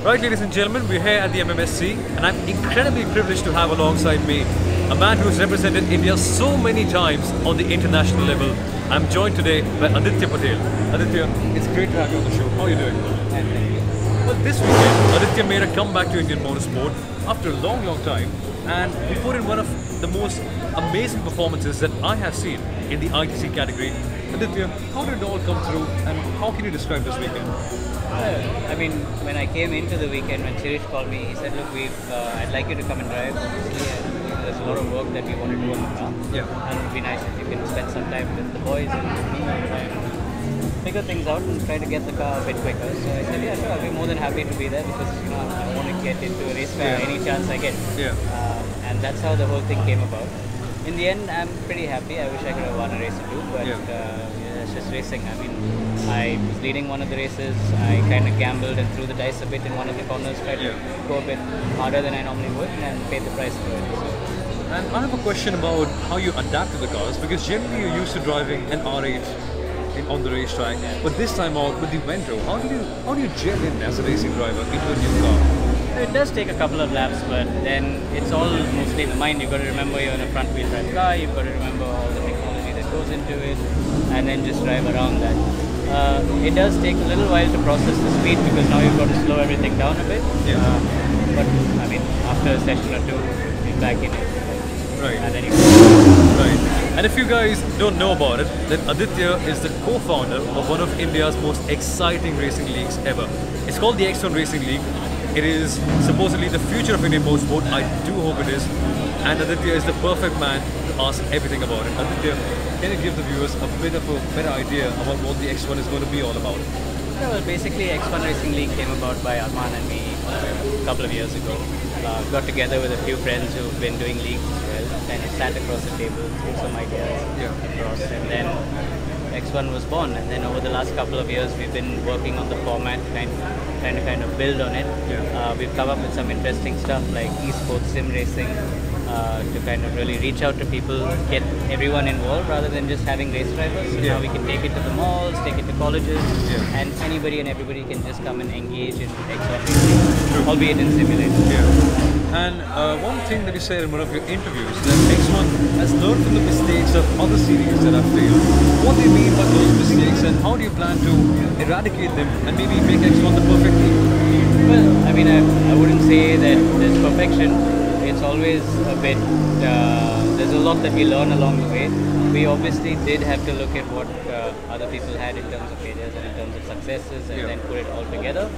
Right, ladies and gentlemen, we're here at the MMSC, and I'm incredibly privileged to have alongside me a man who's represented India so many times on the international level. I'm joined today by Aditya Patel. Aditya, it's great to have you on the show. How are you doing? Thank you. Well, this weekend, Aditya made a comeback to Indian motorsport after a long, long time, and he put in one of the most amazing performances that I have seen in the ITC category. Aditya, how did it all come through, and how can you describe this weekend? I mean, when I came into the weekend, when Shirish called me, he said, look, I'd like you to come and drive. Obviously, there's a lot of work that we want to do on the car. Yeah. And it would be nice if you can spend some time with the boys and with me and figure things out and try to get the car a bit quicker. So I said, yeah, sure, I'll be more than happy to be there because, I want to get into a race car any chance I get. Yeah. And that's how the whole thing came about. In the end, I'm pretty happy. I wish I could have won a race or two, but it's just racing. I mean, I was leading one of the races. I kind of gambled and threw the dice a bit in one of the corners, tried to go a bit harder than I normally would, and paid the price for it. So. And I have a question about how you adapt to the cars, because generally you're used to driving an R8 on the racetrack, but this time out with the Vento, how do you gel in as a racing driver into a new car? It does take a couple of laps, but then it's all mostly in the mind. You've got to remember you're in a front-wheel drive car, you've got to remember all the technology that goes into it, and then just drive around that. It does take a little while to process the speed because now you've got to slow everything down a bit. Yeah. But I mean, after a session or two, you're back in it. Right. And then you Right. And if you guys don't know about it, then Aditya is the co-founder of one of India's most exciting racing leagues ever. It's called the X1 Racing League. It is supposedly the future of Indian motorsport. I do hope it is. And Aditya is the perfect man to ask everything about it. Aditya, can you give the viewers a bit of a better idea about what the X1 is going to be all about? Yeah, well, basically X1 Racing League came about by Arman and me a couple of years ago. Got together with a few friends who've been doing leagues as well, and it sat across the table, threw some ideas across, and then X1 was born. And then over the last couple of years, we've been working on the format, trying to kind of build on it. We've come up with some interesting stuff like esports sim racing, to kind of really reach out to people, get everyone involved rather than just having race drivers. So now we can take it to the malls, take it to colleges, and anybody and everybody can just come and engage in X1 racing, albeit in simulation. And one thing that you said in one of your interviews, that X1 has learned from the mistakes of other series that have failed. What do you mean by those mistakes, and how do you plan to eradicate them and maybe make X1 the perfect league? Well, I mean, I wouldn't say that there's perfection. It's always a bit, there's a lot that we learn along the way. We obviously did have to look at what other people had in terms of failures and in terms of successes, and then put it all together.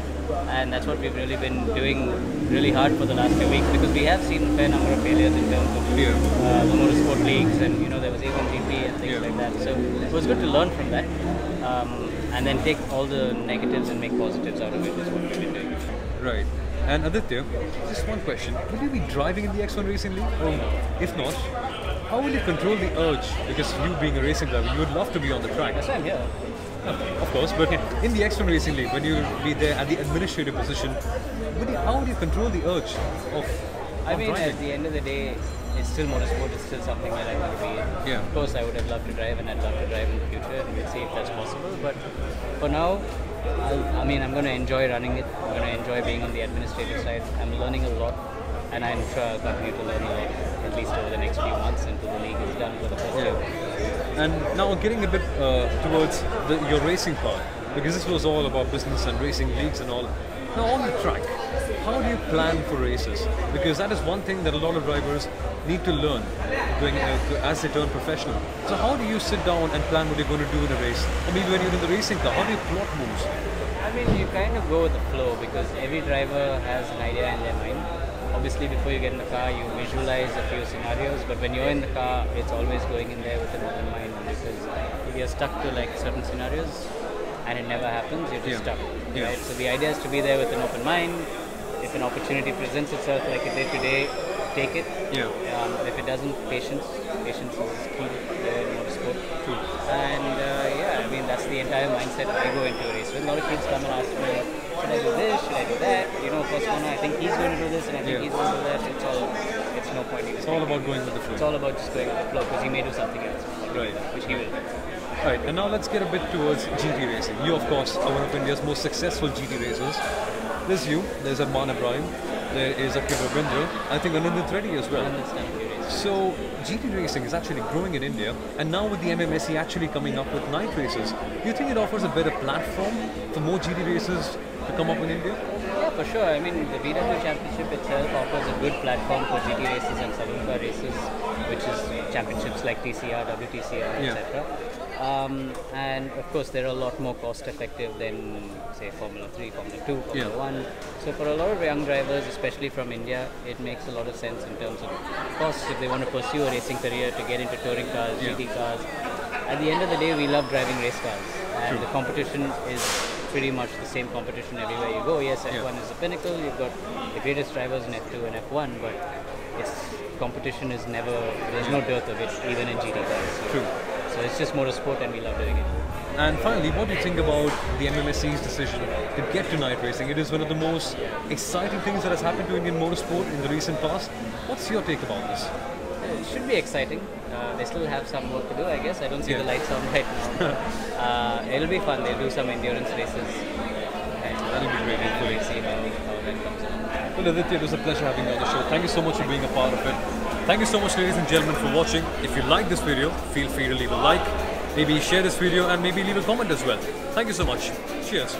And that's what we've really been doing really hard for the last few weeks, because we have seen a fair number of failures in terms of the motorsport leagues, and there was A1GP and things like that. So it was good to learn from that, and then take all the negatives and make positives out of it is what we've been doing. Right. And Aditya, just one question. Will you be driving in the X1 Racing League? Or if not, how will you control the urge? Because you being a racing driver, you would love to be on the track. That's why I'm here. Of course, but in the X1 Racing League, when you be there at the administrative position, how would you control the urge of driving? At the end of the day, it's still motorsport, it's still something that I want to be in. Yeah. Of course, I would have loved to drive, and I'd love to drive in the future, and we'll see if that's possible. But for now, I'm going to enjoy running it. I'm going to enjoy being on the administrative side. I'm learning a lot, and I'm sure I'll continue to learn a lot, at least over the next few months until the league is done for the first year. And now getting a bit towards your racing part, because this was all about business and racing leagues and all. Now on the track, how do you plan for races? Because that is one thing that a lot of drivers need to learn as they turn professional. So how do you sit down and plan what you're going to do in a race? Or maybe when you're in the racing car, how do you plot moves? I mean, you kind of go with the flow, because every driver has an idea in their mind. Obviously, before you get in the car, you visualize a few scenarios, but when you're in the car, it's always going in there with an open mind, because if you're stuck to like certain scenarios and it never happens, you're just stuck. Right? So the idea is to be there with an open mind. If an opportunity presents itself like it did today, take it. If it doesn't, patience. Patience is key in motorsport. And I mean, that's the entire mindset I go into a race with. A lot of kids come and ask me, should I do this, should I do that? First one, I think he's going to do this, and I think he's going to do that. It's no point. It's all about going with the flow. It's all about just going with the flow, because he may do something else, which he will. Right, and now let's get a bit towards GT racing. You, of course, are one of India's most successful GT racers. There's you, there's Arman Ibrahim, there is Akib Ravinder, I think Anandit Reddy as well. So GT racing is actually growing in India, and now with the MMSE actually coming up with night races, do you think it offers a better platform for more GT races to come up in India? Yeah, for sure. I mean, the VW Championship itself offers a good platform for GT races and saloon car races, which is championships like TCR, WTCR, etc. And of course, they're a lot more cost effective than, say, Formula 3, Formula 2, Formula 1. So for a lot of young drivers, especially from India, it makes a lot of sense in terms of costs if they want to pursue a racing career, to get into touring cars, GT cars. At the end of the day, we love driving race cars, and the competition is pretty much the same competition everywhere you go. Yes, F1 is the pinnacle, you've got the greatest drivers in F2 and F1, but competition is never, there's no dearth of it, even in GT cars. True. So it's just motorsport, and we love doing it. And finally, what do you think about the MMSE's decision to get to night racing? It is one of the most exciting things that has happened to Indian motorsport in the recent past. What's your take about this? It should be exciting. They still have some work to do, I guess. I don't see the lights on right now. It'll be fun. They'll do some endurance races. That'll be great. We'll see how that comes along. Well, Aditya, it was a pleasure having you on the show. Thank you so much for being a part of it. Thank you so much, ladies and gentlemen, for watching. If you like this video, feel free to leave a like, maybe share this video, and maybe leave a comment as well. Thank you so much. Cheers.